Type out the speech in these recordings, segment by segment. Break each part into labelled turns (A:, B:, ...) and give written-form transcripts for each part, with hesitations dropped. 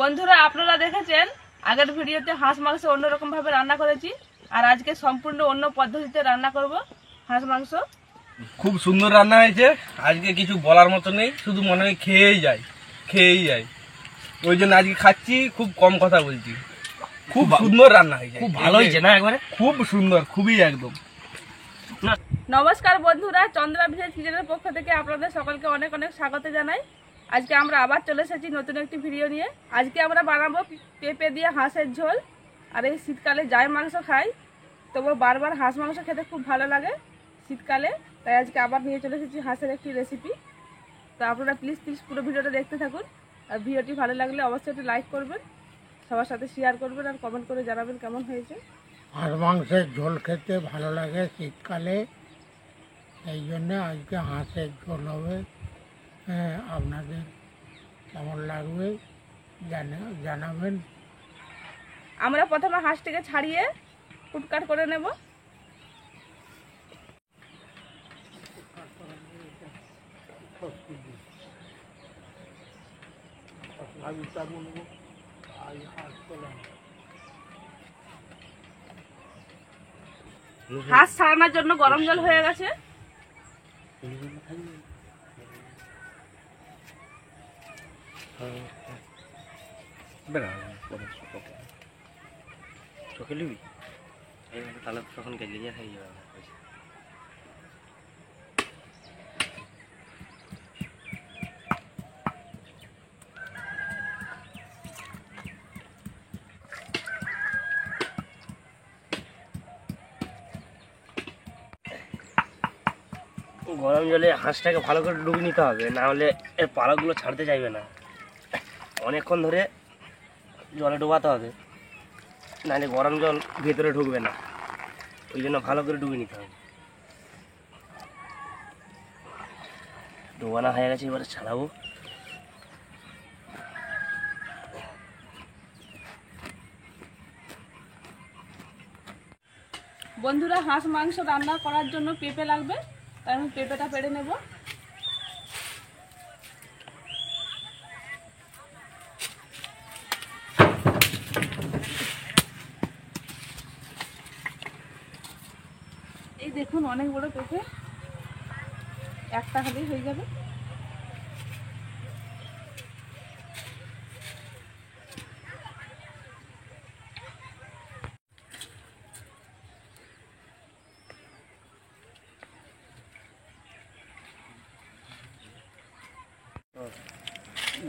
A: বন্ধুরা আপনারা দেখেছেন আগের ভিডিওতে হাঁস মাংস অন্যরকম ভাবে রান্না করেছি, আর আজকে সম্পূর্ণ অন্য পদ্ধতিতে রান্না করব হাঁস মাংস।
B: খুব সুন্দর রান্না হয়েছে। আজকে কিছু বলার মতো নেই, শুধু মনে হয় খেয়েই যাই। ওই জন্য আজকে খাচ্ছি, খুব কম কথা বলছি। খুব সুন্দর রান্না হয়েছে,
C: খুব ভালো হয়েছে না? একবারে
B: খুব সুন্দর, খুবই একদম।
A: নমস্কার বন্ধুরা, চন্দ্রা ভিলেজ কিচেনের পক্ষ থেকে আপনাদের সকলকে অনেক অনেক স্বাগত জানাই। আজকে আমরা আবার চলে এসেছি নতুন একটি ভিডিও নিয়ে। আজকে আমরা বানাবো পেঁপে দিয়ে হাঁসের ঝোল। আর এই শীতকালে যাই মাংস খাই, তবু বারবার হাঁস মাংস খেতে খুব ভালো লাগে শীতকালে, তাই আজকে আবার নিয়ে চলে এসেছি হাঁসের একটি রেসিপি। তো আপনারা প্লিজ পুরো ভিডিওটা দেখতে থাকুন। আর ভিডিওটি ভালো লাগলে অবশ্যই একটু লাইক করবেন, সবার সাথে শেয়ার করবেন, আর কমেন্ট করে জানাবেন কেমন হয়েছে।
D: হাঁস মাংসের ঝোল খেতে ভালো লাগে শীতকালে, এই জন্যে আজকে হাঁসের ঝোল হবে। আপনাদের কেমন লাগবে জানাবেন।
A: আমরা প্রথমে হাঁসটিকে ছাড়িয়ে কুটকাট করে নেব। হাঁস ছাড়ানোর জন্য গরম জল হয়ে গেছে।
C: চোখে নিবি তাহলে তখন গেলে যা খাই যাবে। গরম জলে হাঁসটাকে ভালো করে ডুবিয়ে নিতে হবে, না হলে এর পালকগুলো ছাড়তে চাইবে না। অনেকক্ষণ ধরে জলে ডোবাতে হবে, নাহলে গরম জল ভেতরে ঢুকবে না। ওই জন্য ভালো করে ডুবিয়ে নিতে হবে। ডোবানো হয়ে গেছে, এবারে ছাড়াবো।
A: বন্ধুরা, হাঁস মাংস রান্না করার জন্য পেঁপে লাগবে, তাই আমি পেঁপেটা পেড়ে নেব। এই দেখুন, অনেক বড় পেঁপে, একটা হলেই হয়ে যাবে।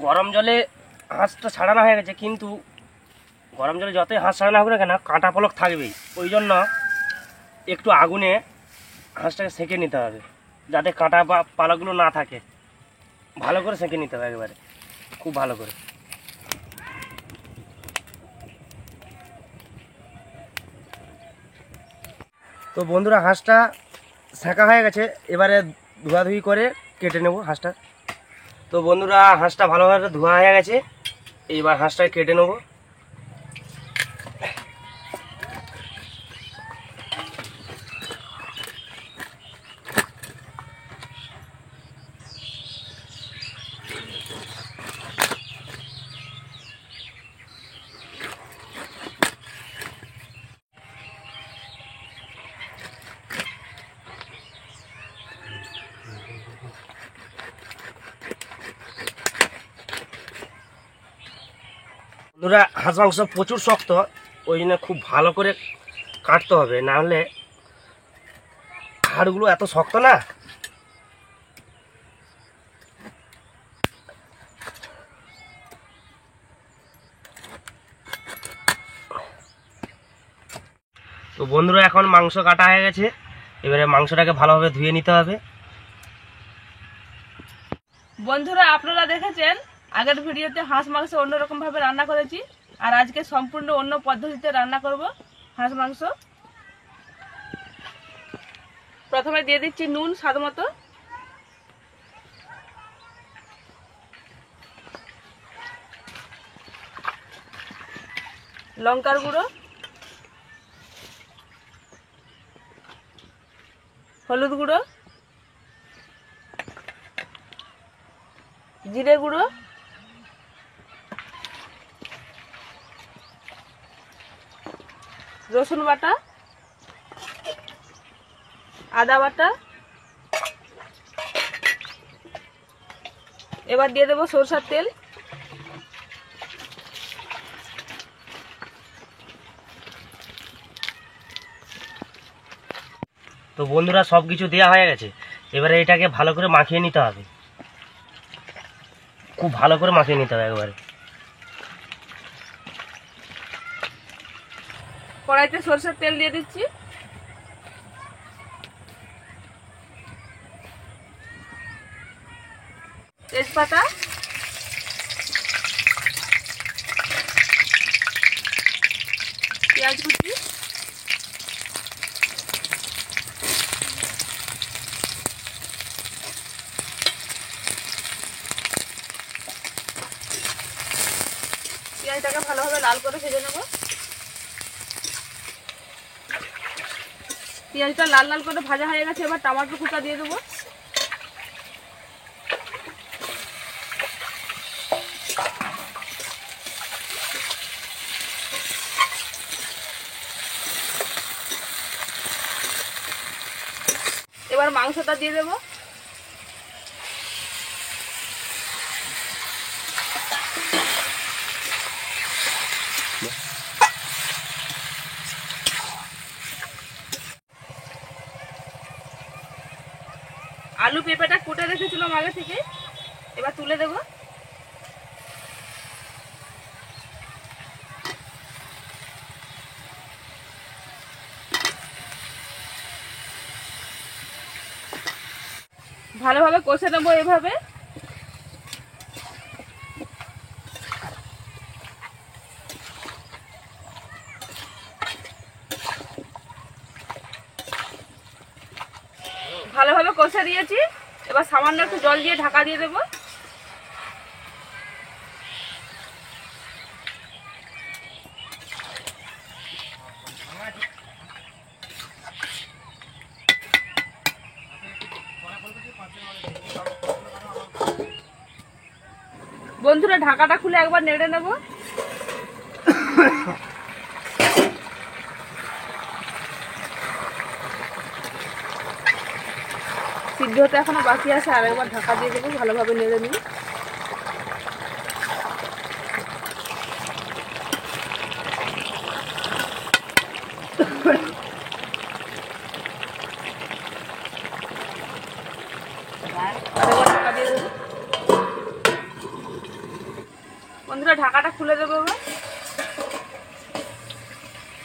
C: গরম জলে হাঁসটা ছাড়ানো হয়ে গেছে, কিন্তু গরম জলে যতই হাঁস ছাড়ানো হবে না কেন, কাঁটা পলক থাকবেই। ওই জন্য একটু আগুনে হাঁসটাকে সেঁকে নিতে হবে, যাতে কাঁটা বা পালকগুলো না থাকে। ভালো করে সেঁকে নিতে হবে, একেবারে খুব ভালো করে। তো বন্ধুরা, হাঁসটা সেঁকা হয়ে গেছে, এবারে ধোয়াধুয়ি করে কেটে নেব হাঁসটা। তো বন্ধুরা, হাঁসটা ভালোভাবে ধোয়া হয়ে গেছে, এইবার হাঁসটাকে কেটে নেব। বন্ধুরা, হাঁস মাংস প্রচুর শক্ত, ওই জন্য খুব ভালো করে কাটতে হবে, না হলে হাড়গুলো এত শক্ত না। তো বন্ধুরা, এখন মাংস কাটা হয়ে গেছে, এবারে মাংসটাকে ভালোভাবে ধুয়ে নিতে হবে।
A: বন্ধুরা, আপনারা দেখেছেন আগের ভিডিওতে হাঁস মাংস অন্যরকম ভাবে রান্না করেছি, আর আজকে সম্পূর্ণ অন্য পদ্ধতিতে রান্না করব হাঁস মাংস। প্রথমে দিয়ে দিচ্ছি নুন স্বাদ মতো, লঙ্কার গুঁড়ো, হলুদ গুঁড়ো, জিরে গুঁড়ো, রসুন বাটা, আদা বাটা, এবার দিয়ে দেবো সরষের তেল।
C: তো বন্ধুরা সব কিছু দেওয়া হয়ে গেছে, এবারে এটাকে ভালো করে মাখিয়ে নিতে হবে, খুব ভালো করে মাখিয়ে নিতে হবে একবারে।
A: কড়াইতে সরষের তেল দিয়ে দিচ্ছি। তেজপাতা, পেঁয়াজ কুচি, পেঁয়াজটাকে ভালোভাবে লাল করে ভেজে নেব। পেঁয়াজটা লাল লাল করে ভাজা হয়ে গেছে, এবার টমেটো কুচা দিয়ে দেবো। এবার মাংসটা দিয়ে দেবো। আলু পেঁপেটা কুটে রেখেছিলাম আগে থেকে, এবার তুলে দেবো। ভালোভাবে কষে নেবো এভাবে। ভালোভাবে কষে দিয়েছি, এবার সামান্য একটু জল দিয়ে ঢাকা দিয়ে দেবো। বন্ধুরা ঢাকাটা খুলে একবার নেড়ে নেব। সিদ্ধ হতে এখনো বাকি আছে, আর একবার ঢাকা দিয়ে দেবো, ভালোভাবে নেড়ে নিই। আরেকবার ঢাকা দিয়ে দেবো। বন্ধুরা ঢাকাটা খুলে দেবো এবার।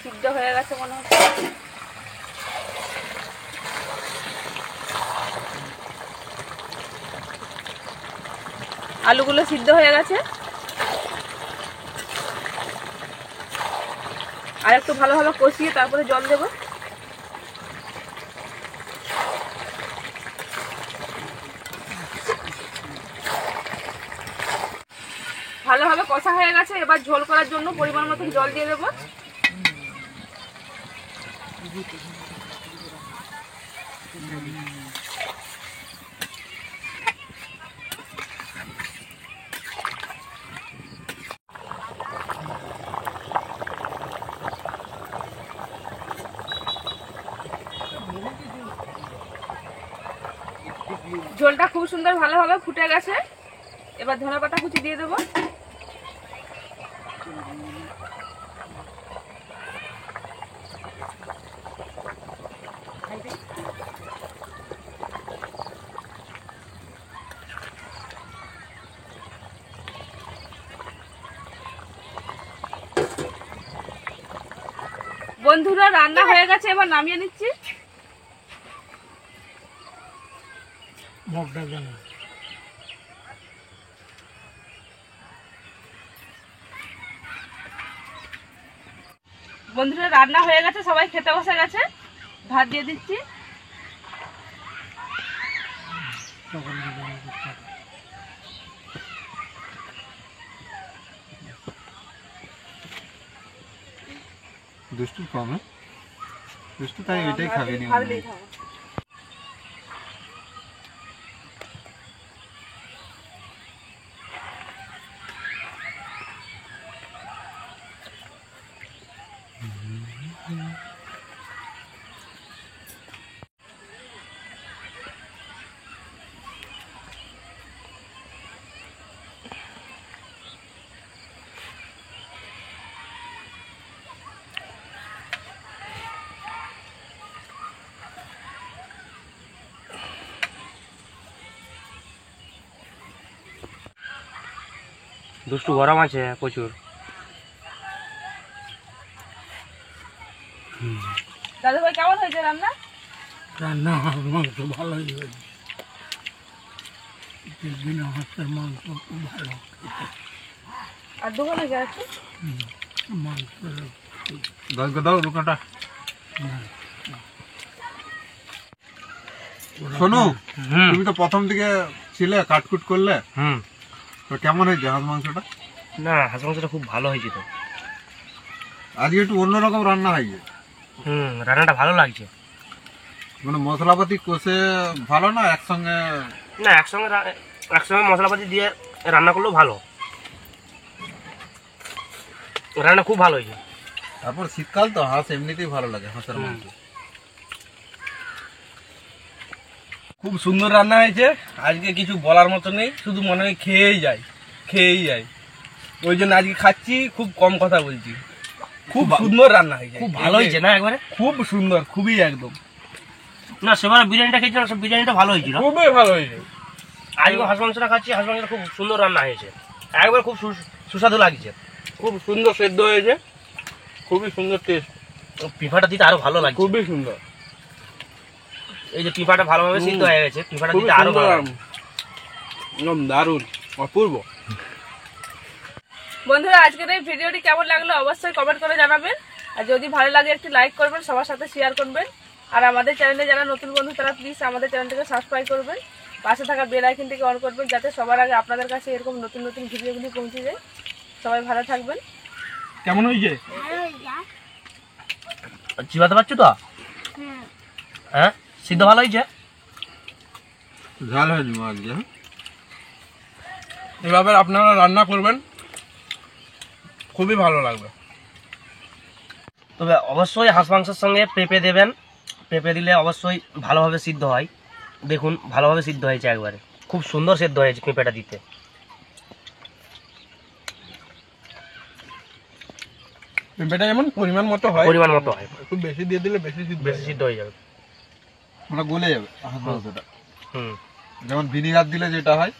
A: সিদ্ধ হয়ে গেছে মনে হচ্ছে। আলুগুলো সিদ্ধ হয়ে গেছে, আর একটু ভালোভাবে কষিয়ে তারপরে জল দেব। ভালোভাবে কষা হয়ে গেছে, এবার ঝোল করার জন্য পরিমাণ মতো জল দিয়ে দেবো। ঝোলটা খুব সুন্দর ভালোভাবে ফুটে গেছে, এবার ধনেপাতা কুচি দিয়ে দেবো। বন্ধুরা রান্না হয়ে গেছে, এবার নামিয়ে নিচ্ছি।
D: মুখটা যেন
A: বন্ধুরা রান্না হয়ে গেছে, সবাই খেতে বসে গেছে। ভাত দিয়ে দিচ্ছি।
D: তখন
E: দুষ্টু কম না, দুষ্টু তাই এটাই খাবে নি।
A: ভাত দিয়ে খাবো।
C: দুষ্টু গরম আছে প্রচুর।
A: দাদু ভাই কেমন হয়েছে রান্না?
D: রান্না হাঁস মাংস ভালোই হয়েছে। দিনে হাঁসের মাংস খুব ভালো,
A: আর দোকানে গেছে
D: মাংসের
E: দাও দোকানটা। শোনো, তুমি তো প্রথম দিকে ছিলে, কাটকুট করলে, তো কেমন হয়েছে হাঁস মাংসটা?
C: না, হাঁস মাংসটা খুব ভালো হয়েছে তো।
E: আজকে একটু অন্যরকম রান্না হয়েছে,
C: রান্নাটা ভালো লাগছে।
E: মানে মশলাপাতি কষে ভালো না একসঙ্গে?
C: না, একসঙ্গে মশলাপাতি দিয়ে রান্না করলেও ভালো। রান্না খুব ভালো হয়েছে।
E: তারপর শীতকাল তো হাঁস এমনিতেই ভালো লাগে, হাঁসের মাংস।
B: খুব সুন্দর রান্না হয়েছে। আজকে কিছু বলার মতো নেই, শুধু মনে হয় খেয়েই যাই। ওই জন্য আজকে খাচ্ছি, খুব কম কথা বলছি। খুব সুন্দর রান্না হয়েছে,
C: খুব ভালো হয়েছে না একবারে?
B: খুব সুন্দর, খুবই একদম।
C: না, সেবার বিরিয়ানিটা খেয়েছিলাম, সব বিরিয়ানিটা ভালো হয়েছিল।
B: খুবই ভালো হয়েছে।
C: আজকে হাঁস মাংসটা খাচ্ছি, হাঁস মাংসটা খুব সুন্দর রান্না হয়েছে, একবার খুব সুস্বাদু লাগছে।
B: খুব সুন্দর সেদ্ধ হয়েছে, খুবই সুন্দর টেস্ট।
C: পিফাটা দিতে আরো ভালো লাগছে।
B: খুবই সুন্দর।
C: এই যে পিফাটা ভালোভাবে সিদ্ধ হয়ে গেছে, পিফাটা
B: খুবই
C: দিতে আরো
B: সুন্দর,
C: ভালো লাগছে।
B: একদম দারুণ, অপূর্ব।
A: বন্ধুরা, আজকের এই ভিডিওটি কেমন লাগলো অবশ্যই কমেন্ট করে জানাবেন। আর যদি ভালো লাগে একটি লাইক করবেন, সবার সাথে শেয়ার করবেন। আর আমাদের চ্যানেলে যারা নতুন বন্ধু তারা প্লিজ আমাদের চ্যানেলটিকে সাবস্ক্রাইব করবেন, পাশে থাকা বেল আইকনটিকে অন করবেন, যাতে সবার আগে আপনাদের কাছে এরকম নতুন নতুন ভিডিওগুলি পৌঁছে যায়। সবাই ভালো থাকবেন।
B: কেমন হয়েছে?
C: চিবাতে পারছো তো? হ্যাঁ, সিদ্ধ ভালো হয়েছে।
E: ঝাল হয়নি আজকে।
B: এভাবে আপনারা রান্না করবেন, খুবই ভালো লাগবে।
C: তবে অবশ্যই হাঁস মাংসের সঙ্গে পেঁপে দেবেন, পেঁপে দিলে অবশ্যই ভালোভাবে সিদ্ধ হয়। দেখুন, ভালোভাবে সিদ্ধ হয়েছে, একবারে খুব সুন্দর সিদ্ধ হয়েছে পেঁপেটা দিতে।
B: পেঁপেটা যেমন পরিমাণ মতো হয়,
C: পরিমাণ মতো হয়,
B: একটু বেশি দিয়ে দিলে বেশি
C: বেশি সিদ্ধ হয়ে যাবে।
E: মানে গলে যাবে হাঁস মাংসটা,
C: হুম।
E: যেমন ভিনিগার দিলে যেটা হয়